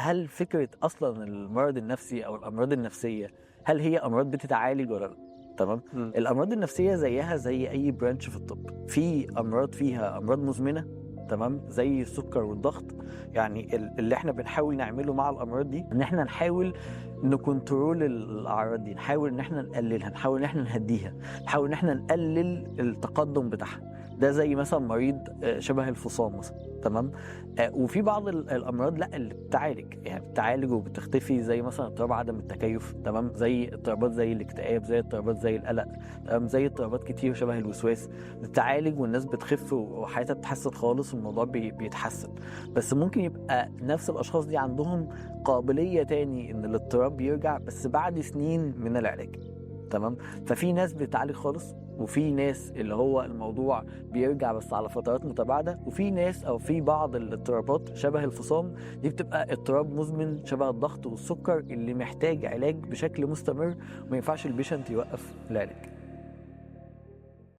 هل فكرة أصلًا المرض النفسي أو الأمراض النفسية هل هي أمراض بتتعالج والّا لأ؟ تمام؟ إمم. الأمراض النفسية زيها زي أي branch في الطب، في أمراض فيها أمراض مزمنة تمام، زي السكر والضغط، يعني اللي إحنا بنحاول نعمله مع الأمراض دي إن إحنا نحاول نكنترول الأعراض دي، نحاول إن إحنا نقللها، نحاول إن إحنا نهدّيها، نحاول إن إحنا نقلل التقدم بتاعها، ده زي مثلًا مريض شبه الفصام مثلًا تمام، وفي بعض الأمراض لأ اللي بتتعالج، يعني بتتعالج وبتختفي زي مثلًا اضطراب عدم التكيُّف تمام، زي اضطرابات زي الاكتئاب، زي اضطرابات زي القلق تمام، زي اضطرابات كتير شبه الوسواس، بتتعالج والناس بتخف وحياتها بتتحسن خالص والموضوع بيتحسن، بس ممكن يبقى نفس الأشخاص دي عندهم قابلية تاني إن الاضطراب يرجع بس بعد سنين من العلاج تمام، ففي ناس بتتعالج خالص وفي ناس اللي هو الموضوع بيرجع بس على فترات متباعدة، وفي ناس أو في بعض الاضطرابات شبه الفصام دي بتبقى اضطراب مزمن شبه الضغط والسكر اللي محتاج علاج بشكل مستمر وما ينفعش البيشنت يوقف العلاج.